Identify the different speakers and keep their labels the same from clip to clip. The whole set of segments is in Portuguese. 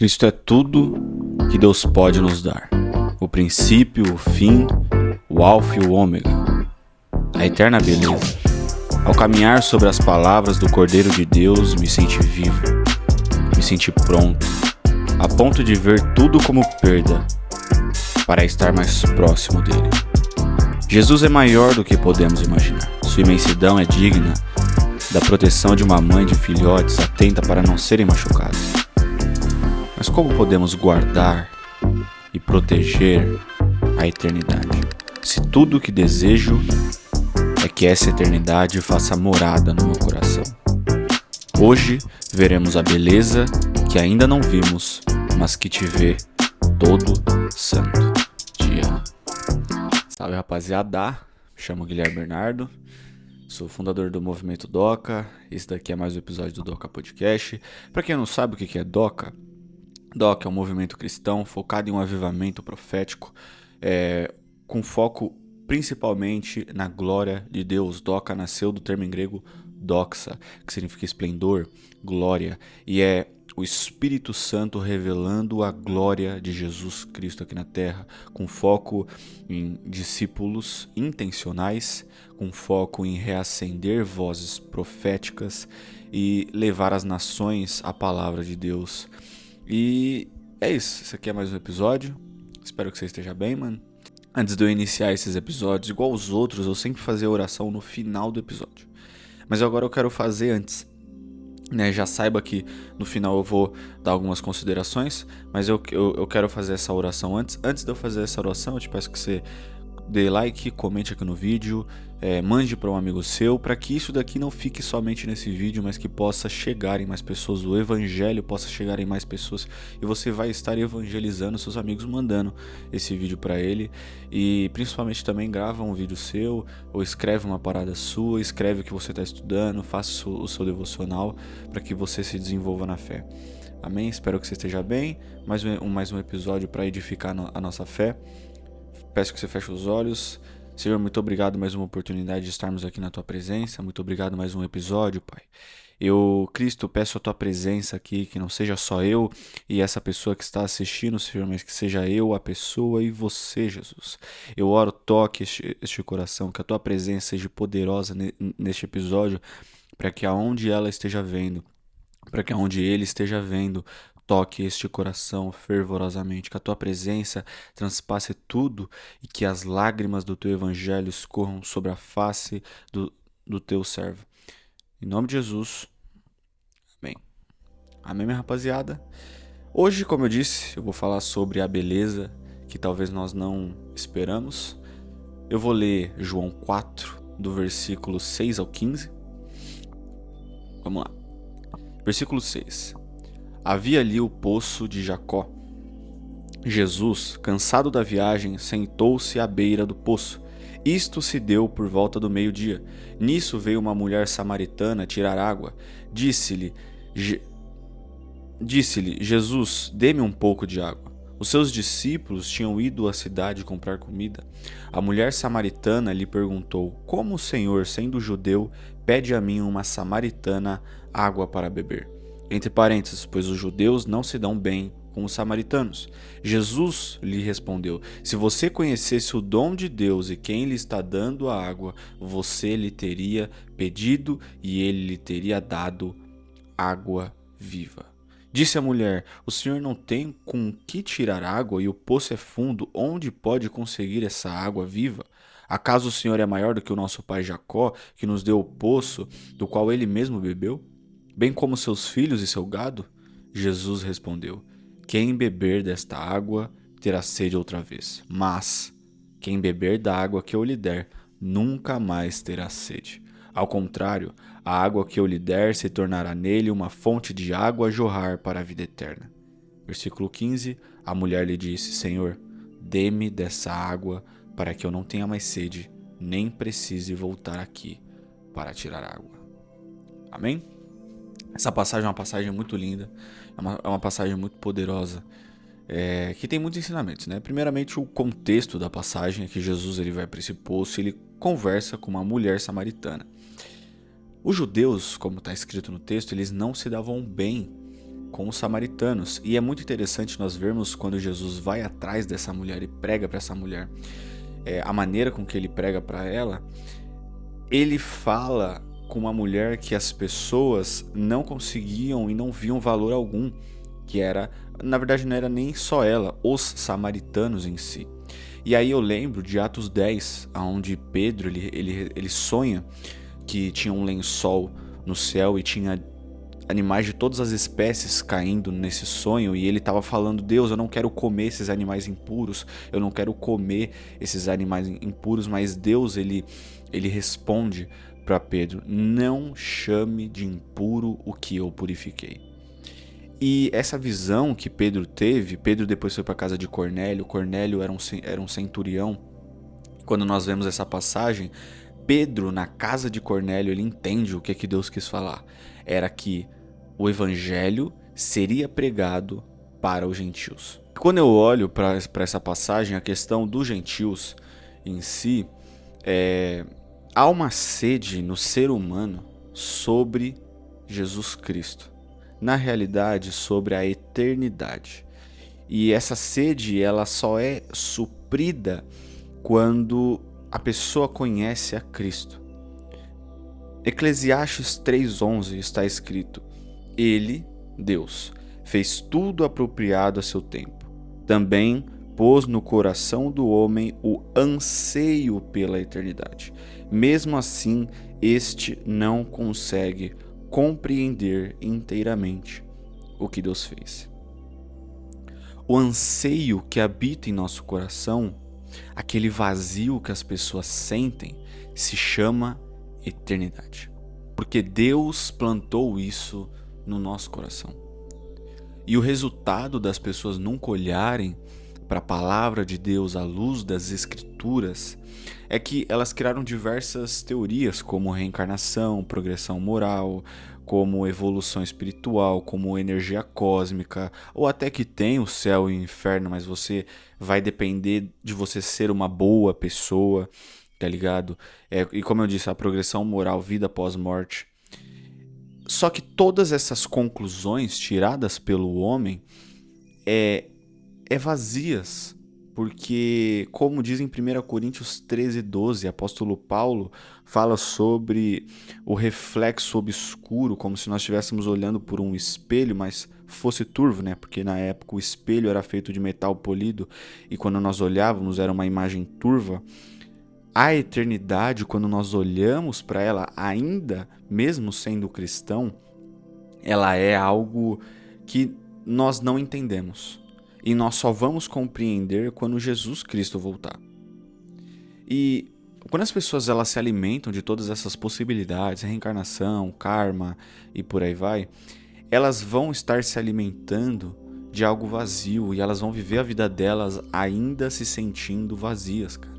Speaker 1: Cristo é tudo que Deus pode nos dar. O princípio, o fim, o alfa e o ômega. A eterna beleza. Ao caminhar sobre as palavras do Cordeiro de Deus, me senti vivo. Me senti pronto, a ponto de ver tudo como perda, para estar mais próximo dele. Jesus é maior do que podemos imaginar. Sua imensidão é digna da proteção de uma mãe de filhotes atenta para não serem machucados. Mas como podemos guardar e proteger a eternidade? Se tudo o que desejo é que essa eternidade faça morada no meu coração. Hoje veremos a beleza que ainda não vimos, mas que te vê todo santo dia. Salve, rapaziada, me chamo Guilherme Bernardo, sou fundador do Movimento Doca. Esse daqui é mais um episódio do Doca Podcast. Para quem não sabe o que é Doca, Doca é um movimento cristão focado em um avivamento profético, com foco principalmente na glória de Deus. Doca nasceu do termo em grego doxa, que significa esplendor, glória, e é o Espírito Santo revelando a glória de Jesus Cristo aqui na Terra, com foco em discípulos intencionais, com foco em reacender vozes proféticas e levar às nações a palavra de Deus. E é isso, esse aqui é mais um episódio, espero que você esteja bem, mano. Antes de eu iniciar esses episódios, igual os outros, eu sempre fazia oração no final do episódio. Mas agora eu quero fazer antes. Já saiba que no final eu vou dar algumas considerações, mas eu quero fazer essa oração antes. Antes de eu fazer essa oração, eu te peço que você dê like, comente aqui no vídeo, mande para um amigo seu, para que isso daqui não fique somente nesse vídeo, mas que possa chegar em mais pessoas, o evangelho possa chegar em mais pessoas, e você vai estar evangelizando seus amigos, mandando esse vídeo para ele. E principalmente também grava um vídeo seu, ou escreve uma parada sua, escreve o que você está estudando, faça o seu devocional, para que você se desenvolva na fé. Amém? Espero que você esteja bem. Mais um episódio para edificar a nossa fé. Peço que você feche os olhos. Senhor, muito obrigado mais uma oportunidade de estarmos aqui na Tua presença. Muito obrigado mais um episódio, Pai. Eu, Cristo, peço a Tua presença aqui, que não seja só eu e essa pessoa que está assistindo, Senhor, mas que seja eu, a pessoa e você, Jesus. Eu oro, toque este coração, que a Tua presença seja poderosa neste episódio, para que aonde ela esteja vendo, para que aonde ele esteja vendo, toque este coração fervorosamente, que a Tua presença transpasse tudo e que as lágrimas do Teu Evangelho escorram sobre a face do Teu servo. Em nome de Jesus, amém. Amém, minha rapaziada. Hoje, como eu disse, eu vou falar sobre a beleza que talvez nós não esperamos. Eu vou ler João 4, do versículo 6 ao 15. Vamos lá. Versículo 6. Havia ali o poço de Jacó. Jesus, cansado da viagem, sentou-se à beira do poço. Isto se deu por volta do meio-dia. Nisso veio uma mulher samaritana tirar água. Disse-lhe, Jesus, dê-me um pouco de água. Os seus discípulos tinham ido à cidade comprar comida. A mulher samaritana lhe perguntou: como o Senhor, sendo judeu, pede a mim, uma samaritana, água para beber? Entre parênteses, pois os judeus não se dão bem com os samaritanos. Jesus lhe respondeu: se você conhecesse o dom de Deus e quem lhe está dando a água, você lhe teria pedido e ele lhe teria dado água viva. Disse a mulher: o senhor não tem com que tirar água e o poço é fundo. Onde pode conseguir essa água viva? Acaso o senhor é maior do que o nosso pai Jacó, que nos deu o poço, do qual ele mesmo bebeu, bem como seus filhos e seu gado? Jesus respondeu: quem beber desta água terá sede outra vez, mas quem beber da água que eu lhe der nunca mais terá sede. Ao contrário, a água que eu lhe der se tornará nele uma fonte de água a jorrar para a vida eterna. Versículo 15. A mulher lhe disse: Senhor, dê-me dessa água para que eu não tenha mais sede, nem precise voltar aqui para tirar água. Amém? Essa passagem é uma passagem muito linda, é uma passagem muito poderosa, que tem muitos ensinamentos, né? Primeiramente, o contexto da passagem é que Jesus ele vai para esse poço e ele conversa com uma mulher samaritana. Os judeus, como está escrito no texto, eles não se davam bem com os samaritanos. E é muito interessante nós vermos quando Jesus vai atrás dessa mulher e prega para essa mulher, a maneira com que ele prega para ela, ele fala com uma mulher que as pessoas não conseguiam e não viam valor algum, que era, na verdade não era nem só ela, os samaritanos em si. E aí eu lembro de Atos 10, onde Pedro ele sonha que tinha um lençol no céu e tinha animais de todas as espécies caindo nesse sonho, e ele estava falando: Deus, eu não quero comer esses animais impuros, eu não quero comer esses animais impuros, mas Deus ele responde para Pedro: não chame de impuro o que eu purifiquei. E essa visão que Pedro teve, Pedro depois foi para a casa de Cornélio. Cornélio era um centurião. Quando nós vemos essa passagem, Pedro, na casa de Cornélio, ele entende o que Deus quis falar. Era que o evangelho seria pregado para os gentios. Quando eu olho para essa passagem, a questão dos gentios em si, há uma sede no ser humano sobre Jesus Cristo. Na realidade, sobre a eternidade. E essa sede, ela só é suprida quando a pessoa conhece a Cristo. Eclesiastes 3:11 está escrito: Ele, Deus, fez tudo apropriado a seu tempo. Também pôs no coração do homem o anseio pela eternidade. Mesmo assim, este não consegue compreender inteiramente o que Deus fez. O anseio que habita em nosso coração, aquele vazio que as pessoas sentem, se chama eternidade. Porque Deus plantou isso no nosso coração. E o resultado das pessoas nunca olharem para a palavra de Deus à luz das Escrituras é que elas criaram diversas teorias, como reencarnação, progressão moral, como evolução espiritual, como energia cósmica, ou até que tem o céu e o inferno, mas você vai depender de você ser uma boa pessoa, tá ligado? E como eu disse, a progressão moral, vida pós-morte. Só que todas essas conclusões tiradas pelo homem é vazias, porque, como diz em 1 Coríntios 13:12, apóstolo Paulo fala sobre o reflexo obscuro, como se nós estivéssemos olhando por um espelho, mas fosse turvo, né? Porque na época o espelho era feito de metal polido e quando nós olhávamos era uma imagem turva. A eternidade, quando nós olhamos para ela, ainda mesmo sendo cristão, ela é algo que nós não entendemos. E nós só vamos compreender quando Jesus Cristo voltar. E quando as pessoas elas se alimentam de todas essas possibilidades, reencarnação, karma e por aí vai, elas vão estar se alimentando de algo vazio e elas vão viver a vida delas ainda se sentindo vazias, cara.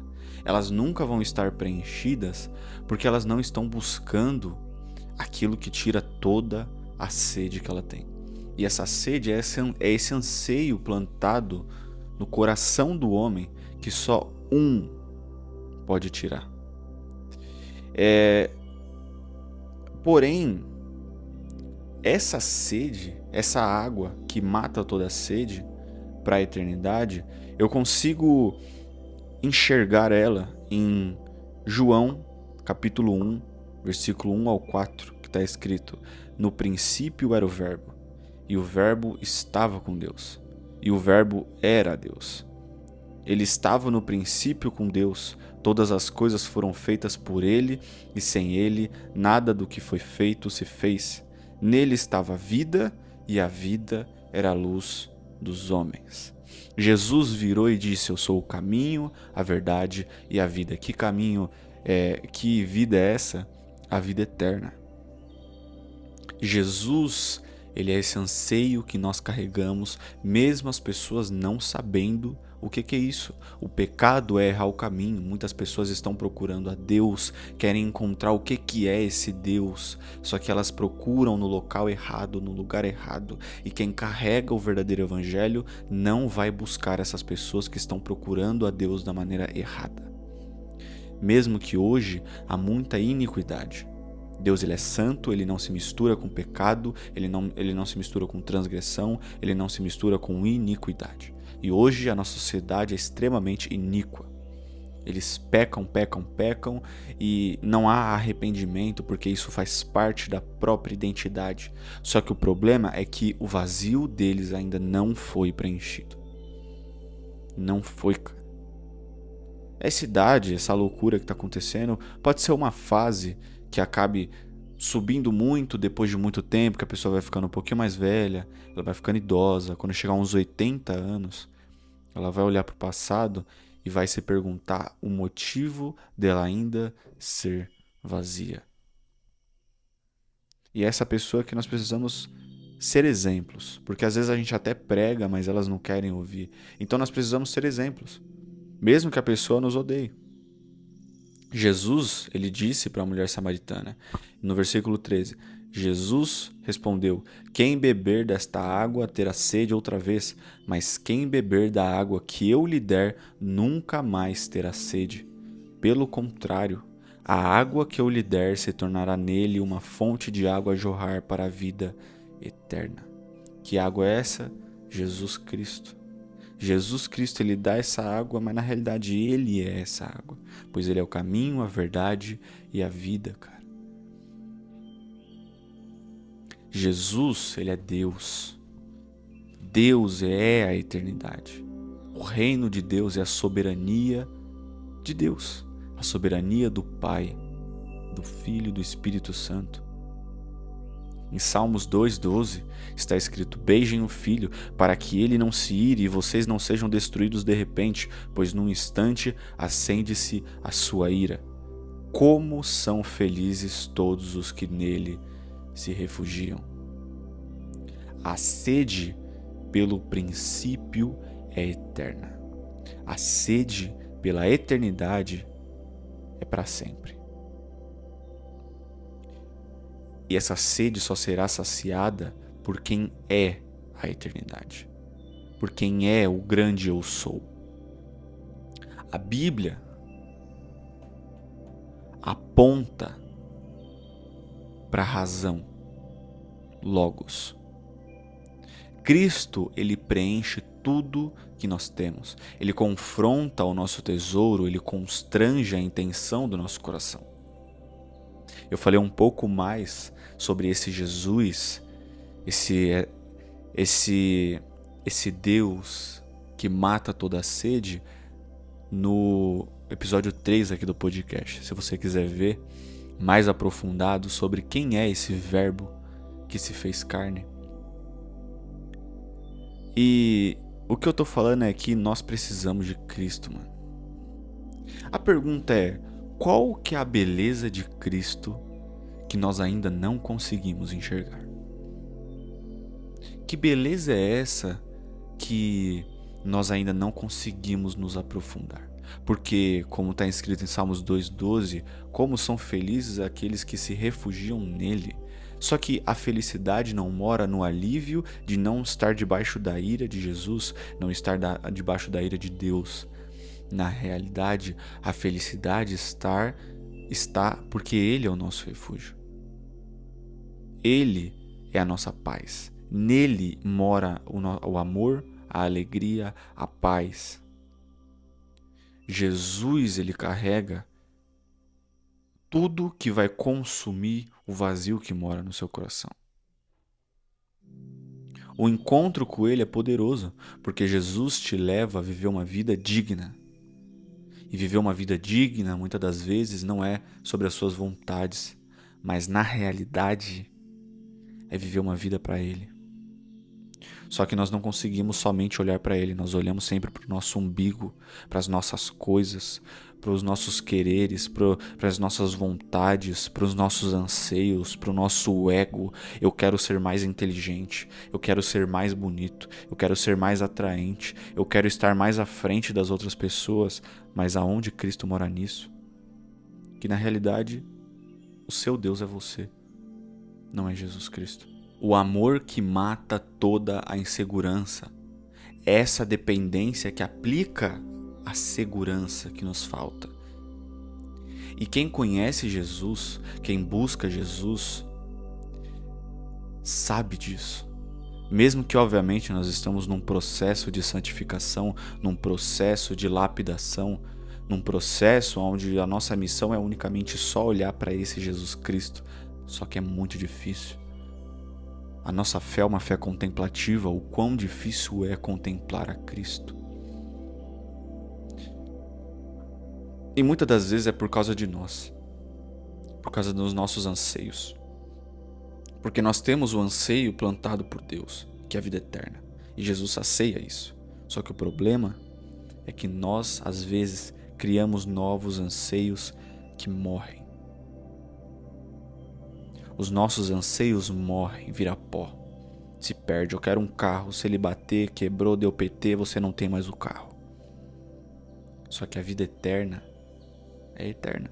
Speaker 1: Elas nunca vão estar preenchidas porque elas não estão buscando aquilo que tira toda a sede que ela tem. E essa sede é esse anseio plantado no coração do homem que só um pode tirar. Porém, essa sede, essa água que mata toda a sede para a eternidade, eu consigo enxergar ela em João capítulo 1, versículo 1 ao 4, que está escrito: no princípio era o verbo, e o verbo estava com Deus, e o verbo era Deus. Ele estava no princípio com Deus, todas as coisas foram feitas por ele, e sem ele nada do que foi feito se fez. Nele estava a vida, e a vida era a luz dos homens. Jesus virou e disse: eu sou o caminho, a verdade e a vida. Que caminho, que vida é essa? A vida eterna. Jesus, ele é esse anseio que nós carregamos, mesmo as pessoas não sabendo o que é isso. O pecado é errar o caminho. Muitas pessoas estão procurando a Deus, querem encontrar o que é esse Deus, só que elas procuram no local errado, no lugar errado. E quem carrega o verdadeiro evangelho não vai buscar essas pessoas que estão procurando a Deus da maneira errada. Mesmo que hoje há muita iniquidade Deus, ele é santo, ele não se mistura com pecado, ele não se mistura com transgressão, ele não se mistura com iniquidade. E hoje a nossa sociedade é extremamente iníqua. Eles pecam e não há arrependimento porque isso faz parte da própria identidade. Só que o problema é que o vazio deles ainda não foi preenchido. Não foi, cara. Essa idade, essa loucura que está acontecendo, pode ser uma fase que acabe subindo muito depois de muito tempo, que a pessoa vai ficando um pouquinho mais velha, ela vai ficando idosa. Quando chegar uns 80 anos, ela vai olhar para o passado e vai se perguntar o motivo dela ainda ser vazia. E é essa pessoa que nós precisamos ser exemplos, porque às vezes a gente até prega, mas elas não querem ouvir. Então nós precisamos ser exemplos, mesmo que a pessoa nos odeie. Jesus, ele disse para a mulher samaritana, no versículo 13, Jesus respondeu: quem beber desta água terá sede outra vez, mas quem beber da água que eu lhe der nunca mais terá sede. Pelo contrário, a água que eu lhe der se tornará nele uma fonte de água a jorrar para a vida eterna. Que água é essa? Jesus Cristo. Jesus Cristo, ele dá essa água, mas na realidade ele é essa água, pois ele é o caminho, a verdade e a vida, cara. Jesus, ele é Deus. Deus é a eternidade. O reino de Deus é a soberania de Deus, a soberania do Pai, do Filho e do Espírito Santo. Em Salmos 2:12 está escrito: beijem o filho, para que ele não se ire e vocês não sejam destruídos de repente, pois num instante acende-se a sua ira. Como são felizes todos os que nele se refugiam. A sede pelo princípio é eterna. A sede pela eternidade é para sempre. E essa sede só será saciada por quem é a eternidade, por quem é o grande eu sou. A Bíblia aponta para a razão, Logos. Cristo, ele preenche tudo que nós temos. Ele confronta o nosso tesouro, ele constrange a intenção do nosso coração. Eu falei um pouco mais sobre esse Jesus, esse Deus que mata toda a sede no episódio 3 aqui do podcast. Se você quiser ver mais aprofundado sobre quem é esse verbo que se fez carne. E o que eu tô falando é que nós precisamos de Cristo, mano. A pergunta é: qual que é a beleza de Cristo que nós ainda não conseguimos enxergar? Que beleza é essa que nós ainda não conseguimos nos aprofundar? Porque, como está escrito em Salmos 2:12, como são felizes aqueles que se refugiam nele. Só que a felicidade não mora no alívio de não estar debaixo da ira de Jesus, não estar debaixo da ira de Deus. Na realidade, a felicidade está porque Ele é o nosso refúgio. Ele é a nossa paz. Nele mora o amor, a alegria, a paz. Jesus, ele carrega tudo que vai consumir o vazio que mora no seu coração. O encontro com ele é poderoso, porque Jesus te leva a viver uma vida digna. E viver uma vida digna, muitas das vezes, não é sobre as suas vontades, mas na realidade é viver uma vida para ele. Só que nós não conseguimos somente olhar para ele, nós olhamos sempre para o nosso umbigo, para as nossas coisas, para os nossos quereres, para as nossas vontades, para os nossos anseios, para o nosso ego. Eu quero ser mais inteligente, eu quero ser mais bonito, eu quero ser mais atraente, eu quero estar mais à frente das outras pessoas, mas aonde Cristo mora nisso? Que na realidade o seu Deus é você, não é Jesus Cristo. O amor que mata toda a insegurança, essa dependência que aplica a segurança que nos falta. E quem conhece Jesus, quem busca Jesus, sabe disso. Mesmo que, obviamente, nós estamos num processo de santificação, num processo de lapidação, num processo onde a nossa missão é unicamente só olhar para esse Jesus Cristo. Só que é muito difícil. A nossa fé é uma fé contemplativa. O quão difícil é contemplar a Cristo. E muitas das vezes é por causa de nós, por causa dos nossos anseios. Porque nós temos o anseio plantado por Deus, que é a vida eterna. E Jesus sacia isso. Só que o problema é que nós, às vezes, criamos novos anseios que morrem. Os nossos anseios morrem, vira pó. Se perde. Eu quero um carro, se ele bater, quebrou, deu PT, você não tem mais o carro. Só que a vida eterna é eterna.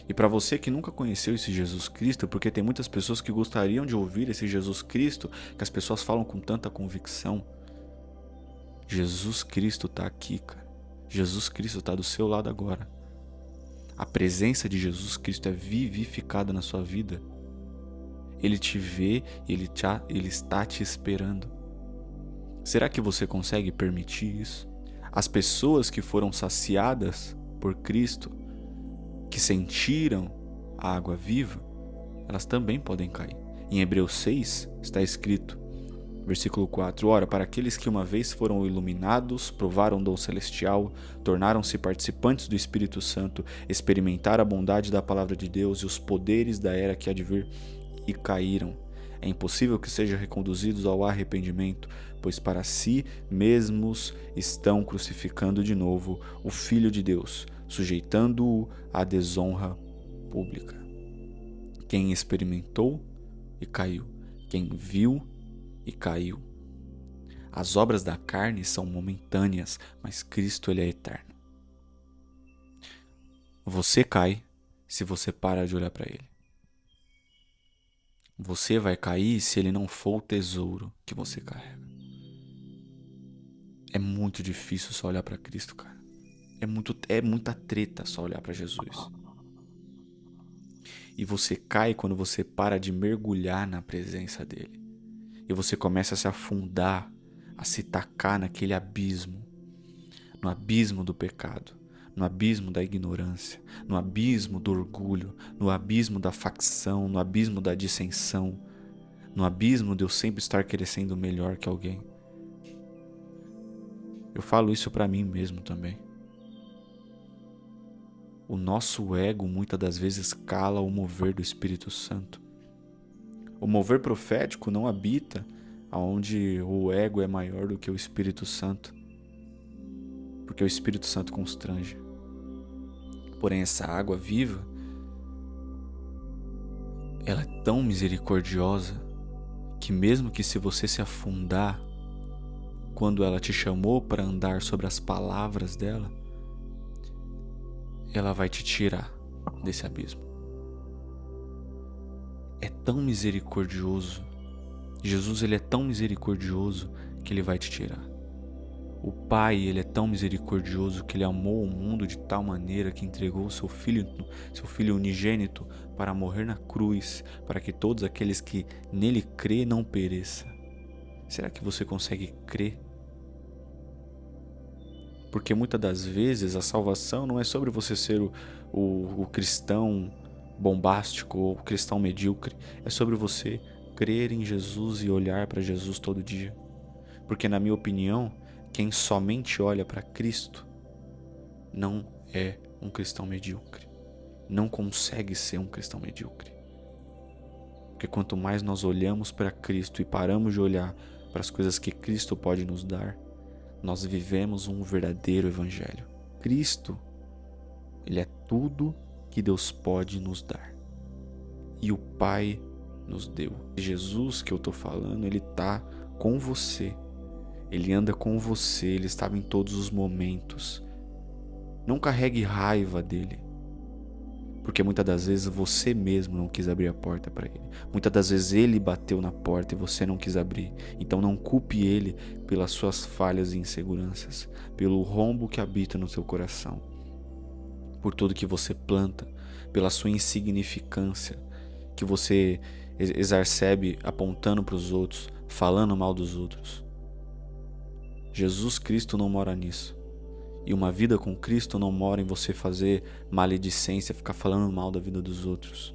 Speaker 1: E para você que nunca conheceu esse Jesus Cristo, porque tem muitas pessoas que gostariam de ouvir esse Jesus Cristo, que as pessoas falam com tanta convicção, Jesus Cristo está aqui, cara. Jesus Cristo está do seu lado agora. A presença de Jesus Cristo é vivificada na sua vida. Ele te vê, ele está te esperando. Será que você consegue permitir isso? As pessoas que foram saciadas por Cristo, que sentiram a água viva, elas também podem cair. Em Hebreus 6 está escrito, versículo 4: Ora, para aqueles que uma vez foram iluminados, provaram o dom celestial, tornaram-se participantes do Espírito Santo, experimentaram a bondade da palavra de Deus e os poderes da era que há de vir, e caíram. É impossível que sejam reconduzidos ao arrependimento, pois para si mesmos estão crucificando de novo o Filho de Deus, sujeitando-o à desonra pública. Quem experimentou e caiu, quem viu e caiu. As obras da carne são momentâneas, mas Cristo ele é eterno. Você cai se você para de olhar para ele. Você vai cair se ele não for o tesouro que você carrega. É muito difícil só olhar para Cristo, cara. É muita treta só olhar para Jesus. E você cai quando você para de mergulhar na presença dele. E você começa a se afundar, a se tacar naquele abismo. No abismo do pecado, no abismo da ignorância, no abismo do orgulho, no abismo da facção, no abismo da dissensão, no abismo de eu sempre estar querendo melhor que alguém. Eu falo isso para mim mesmo também. O nosso ego muitas das vezes cala o mover do Espírito Santo. O mover profético não habita onde o ego é maior do que o Espírito Santo, porque o Espírito Santo constrange. Porém, essa água viva, ela é tão misericordiosa que mesmo que se você se afundar, quando ela te chamou para andar sobre as palavras dela, ela vai te tirar desse abismo. É tão misericordioso. Jesus ele é tão misericordioso que ele vai te tirar. O Pai ele é tão misericordioso que ele amou o mundo de tal maneira que entregou seu filho unigênito para morrer na cruz, para que todos aqueles que nele crê não pereça. Será que você consegue crer? Porque muitas das vezes a salvação não é sobre você ser o cristão bombástico ou o cristão medíocre. É sobre você crer em Jesus e olhar para Jesus todo dia. Porque na minha opinião, quem somente olha para Cristo não é um cristão medíocre. Não consegue ser um cristão medíocre. Porque quanto mais nós olhamos para Cristo e paramos de olhar para as coisas que Cristo pode nos dar, nós vivemos um verdadeiro evangelho. Cristo, ele é tudo que Deus pode nos dar. E o Pai nos deu. Jesus que eu estou falando, ele está com você. Ele anda com você, ele estava em todos os momentos. Não carregue raiva dele. Porque muitas das vezes você mesmo não quis abrir a porta para ele. Muitas das vezes ele bateu na porta e você não quis abrir. Então não culpe ele pelas suas falhas e inseguranças, pelo rombo que habita no seu coração. por tudo que você planta, pela sua insignificância que você exercebe apontando para os outros, falando mal dos outros. Jesus Cristo não mora nisso. E uma vida com Cristo não mora em você fazer maledicência, ficar falando mal da vida dos outros.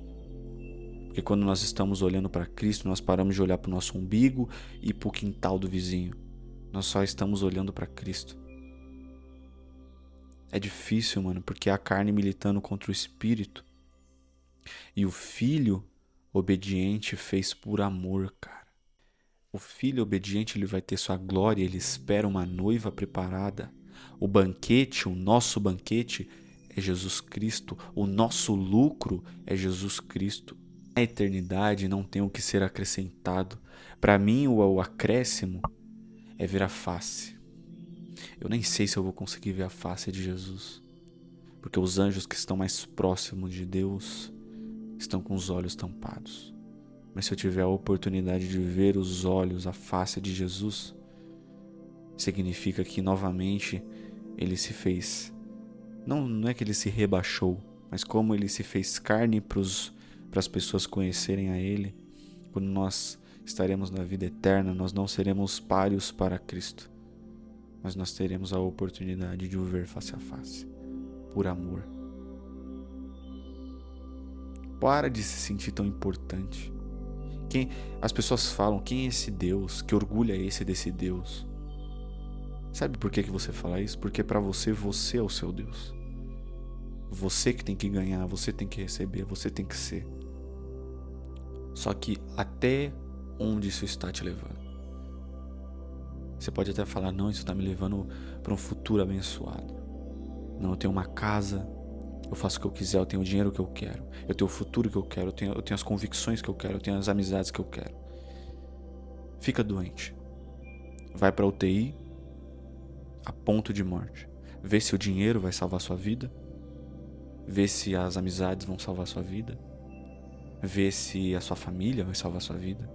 Speaker 1: Porque quando nós estamos olhando para Cristo, nós paramos de olhar para o nosso umbigo e para o quintal do vizinho. Nós só estamos olhando para Cristo. É difícil, mano, porque é a carne militando contra o espírito. E o filho obediente fez por amor, cara. O filho obediente, ele vai ter sua glória, ele espera uma noiva preparada. O banquete, o nosso banquete é Jesus Cristo. O nosso lucro é Jesus Cristo. A eternidade não tem o que ser acrescentado. Para mim, o acréscimo é ver a face. Eu nem sei se eu vou conseguir ver a face de Jesus, porque os anjos que estão mais próximos de Deus estão com os olhos tampados. Mas se eu tiver a oportunidade de ver os olhos, a face de Jesus, significa que novamente ele se fez. Não é que ele se rebaixou, mas como ele se fez carne para as pessoas conhecerem a ele. Quando nós estaremos na vida eterna, nós não seremos pários para Cristo, mas nós teremos a oportunidade de o ver face a face, por amor. Para de se sentir tão importante. As pessoas falam, quem é esse Deus? Que orgulho é esse desse Deus? Sabe por que você fala isso? Porque para você é o seu Deus. Você que tem que ganhar, você tem que receber, você tem que ser. Só que até onde isso está te levando? Você pode até falar, não, isso está me levando para um futuro abençoado. Não, eu tenho uma casa, eu faço o que eu quiser, eu tenho o dinheiro que eu quero, eu tenho o futuro que eu quero, eu tenho as convicções que eu quero, eu tenho as amizades que eu quero. Fica doente. Vai para UTI a ponto de morte. Vê se o dinheiro vai salvar sua vida. Vê se as amizades vão salvar sua vida. Vê se a sua família vai salvar sua vida.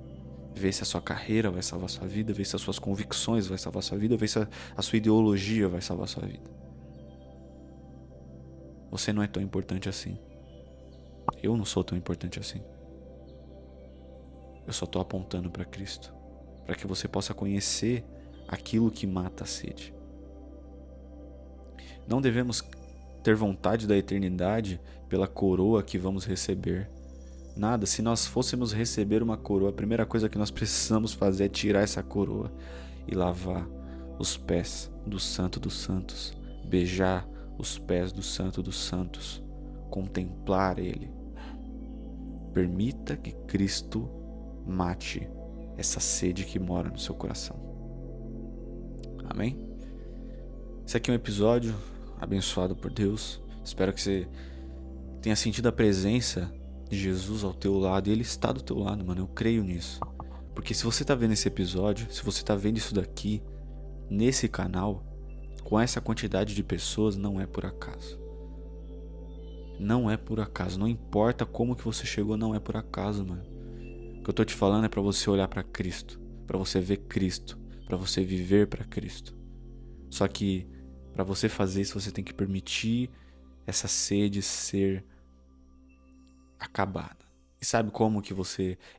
Speaker 1: Vê se a sua carreira vai salvar sua vida. Vê se as suas convicções vai salvar sua vida. Vê se a sua ideologia vai salvar sua vida. Você não é tão importante assim. Eu não sou tão importante assim. Eu só estou apontando para Cristo, para que você possa conhecer aquilo que mata a sede. Não devemos ter vontade da eternidade pela coroa que vamos receber. Nada, se nós fôssemos receber uma coroa, a primeira coisa que nós precisamos fazer é tirar essa coroa e lavar os pés do Santo dos Santos, beijar os pés do Santo dos Santos, contemplar Ele. Permita que Cristo mate essa sede que mora no seu coração. Amém? Esse aqui é um episódio abençoado por Deus. Espero que você tenha sentido a presença de Jesus ao teu lado. E Ele está do teu lado, mano. Eu creio nisso. Porque se você está vendo esse episódio, se você está vendo isso daqui, nesse canal, com essa quantidade de pessoas, não é por acaso. Não é por acaso. Não importa como que você chegou, não é por acaso, mano. O que eu tô te falando é para você olhar para Cristo, para você ver Cristo, para você viver para Cristo. Só que para você fazer isso, você tem que permitir essa sede ser acabada. E sabe como que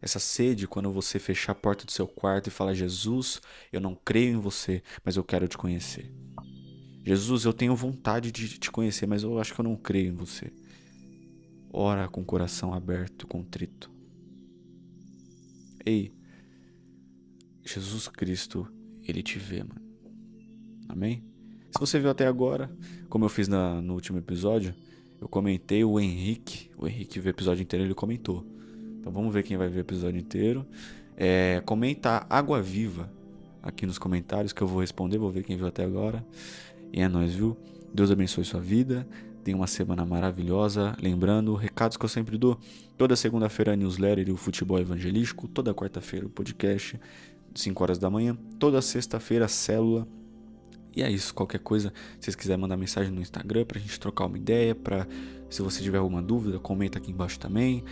Speaker 1: essa sede, quando você fechar a porta do seu quarto e falar, Jesus, eu não creio em você, mas eu quero te conhecer. Jesus, eu tenho vontade de te conhecer, mas eu acho que eu não creio em você. Ora com o coração aberto, contrito. Ei, Jesus Cristo, Ele te vê, mano. Amém? Se você viu até agora, como eu fiz no último episódio, eu comentei o Henrique viu o episódio inteiro, ele comentou. Então vamos ver quem vai ver o episódio inteiro. Comenta Água Viva aqui nos comentários que eu vou responder, vou ver quem viu até agora. E é nóis, viu? Deus abençoe sua vida. Tenha uma semana maravilhosa. Lembrando, recados que eu sempre dou. Toda segunda-feira a newsletter e o futebol evangelístico. Toda quarta-feira o podcast, 5 horas da manhã. Toda sexta-feira a célula. E é isso, qualquer coisa, se vocês quiserem mandar mensagem no Instagram pra gente trocar uma ideia, se você tiver alguma dúvida, comenta aqui embaixo também,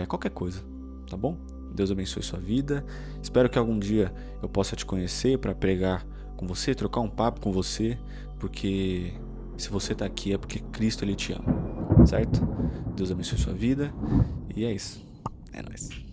Speaker 1: qualquer coisa, tá bom? Deus abençoe sua vida, espero que algum dia eu possa te conhecer pra pregar com você, trocar um papo com você, porque Se você tá aqui é porque Cristo ele te ama, certo? Deus abençoe sua vida e é isso. É nóis.